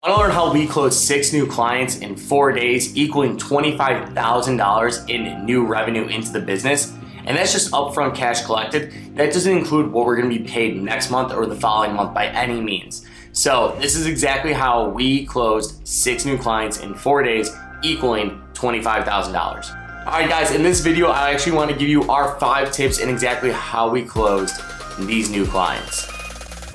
Want to learn how we closed 6 new clients in 4 days, equaling $25,000 in new revenue into the business? And that's just upfront cash collected. That doesn't include what we're going to be paid next month or the following month by any means. So this is exactly how we closed 6 new clients in 4 days, equaling $25,000. All right, guys, in this video, I actually want to give you our 5 tips in exactly how we closed these new clients.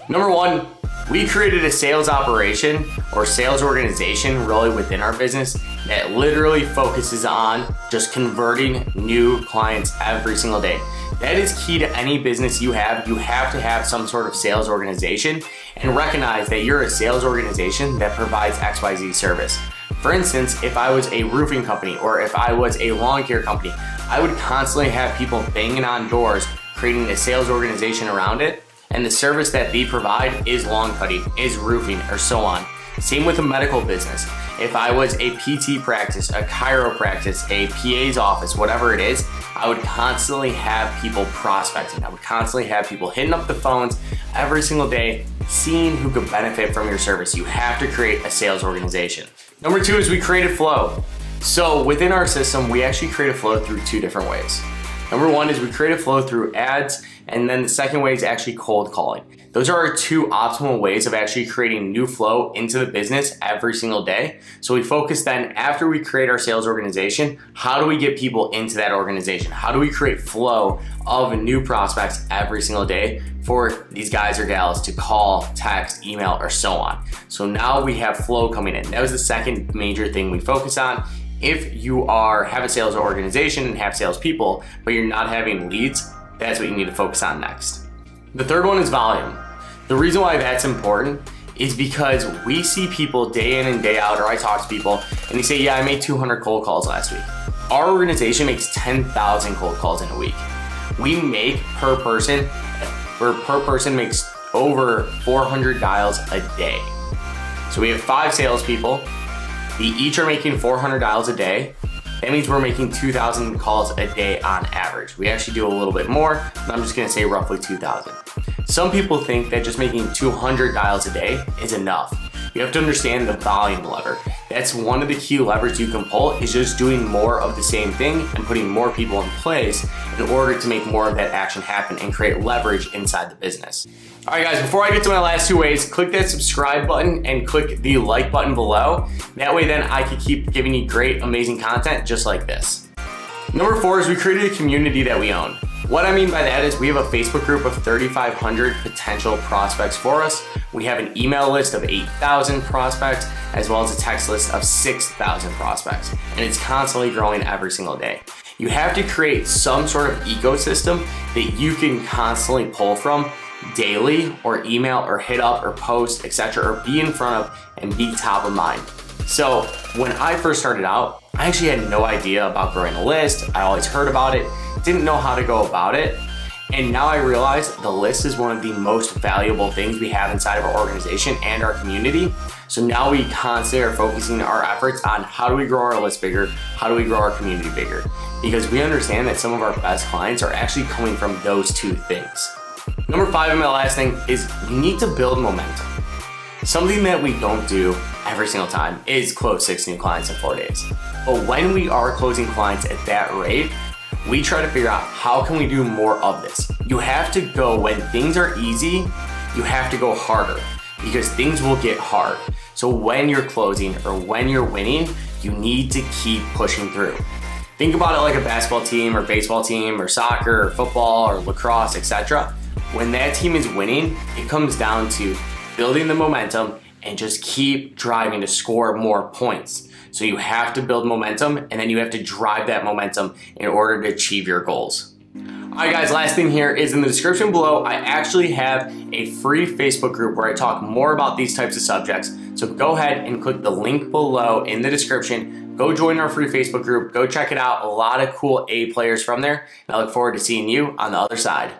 Number 1, we created a sales operation or sales organization really within our business that literally focuses on just converting new clients every single day. That is key to any business you have. You have to have some sort of sales organization and recognize that you're a sales organization that provides XYZ service. For instance, if I was a roofing company or if I was a lawn care company, I would constantly have people banging on doors, creating a sales organization around it. And the service that they provide is lawn cutting, is roofing, or so on. Same with a medical business. If I was a PT practice, a chiro practice, a PA's office, whatever it is, I would constantly have people prospecting. I would constantly have people hitting up the phones every single day, seeing who could benefit from your service. You have to create a sales organization. Number 2 is we created flow. So within our system, we actually create a flow through 2 different ways. Number 1 is we create a flow through ads, and then the second way is actually cold calling. Those are our 2 optimal ways of actually creating new flow into the business every single day. So we focus then, after we create our sales organization, how do we get people into that organization? How do we create flow of new prospects every single day for these guys or gals to call, text, email, or so on? So now we have flow coming in. That was the second major thing we focus on. If you have a sales organization and have salespeople, but you're not having leads, that's what you need to focus on next. The third one is volume. The reason why that's important is because we see people day in and day out, or I talk to people and they say, yeah, I made 200 cold calls last week. Our organization makes 10,000 cold calls in a week. We make per person makes over 400 dials a day. So we have 5 salespeople. They each are making 400 dials a day. That means we're making 2,000 calls a day on average. We actually do a little bit more, but I'm just gonna say roughly 2,000. Some people think that just making 200 dials a day is enough. You have to understand the volume lever. That's one of the key levers you can pull, is just doing more of the same thing and putting more people in place in order to make more of that action happen and create leverage inside the business. All right, guys, before I get to my last 2 ways, click that subscribe button and click the like button below. That way then I can keep giving you great, amazing content just like this. Number 4 is we created a community that we own. What I mean by that is we have a Facebook group of 3,500 potential prospects for us. We have an email list of 8,000 prospects, as well as a text list of 6,000 prospects. And it's constantly growing every single day. You have to create some sort of ecosystem that you can constantly pull from daily, or email, or hit up, or post, etc., or be in front of and be top of mind. So when I first started out, I actually had no idea about growing a list. I always heard about it, didn't know how to go about it. And now I realize the list is one of the most valuable things we have inside of our organization and our community. So now we constantly are focusing our efforts on how do we grow our list bigger, how do we grow our community bigger? Because we understand that some of our best clients are actually coming from those 2 things. Number 5, and my last thing, is we need to build momentum. Something that we don't do every single time is close 6 new clients in 4 days. But when we are closing clients at that rate, we try to figure out how can we do more of this. You have to go, when things are easy, you have to go harder, because things will get hard. So when you're closing or when you're winning, you need to keep pushing through. Think about it like a basketball team or baseball team or soccer or football or lacrosse, etc. When that team is winning, it comes down to building the momentum and just keep driving to score more points. So you have to build momentum, and then you have to drive that momentum in order to achieve your goals. All right, guys, last thing here is in the description below, I actually have a free Facebook group where I talk more about these types of subjects. So go ahead and click the link below in the description. Go join our free Facebook group. Go check it out. A lot of cool A players from there. And I look forward to seeing you on the other side.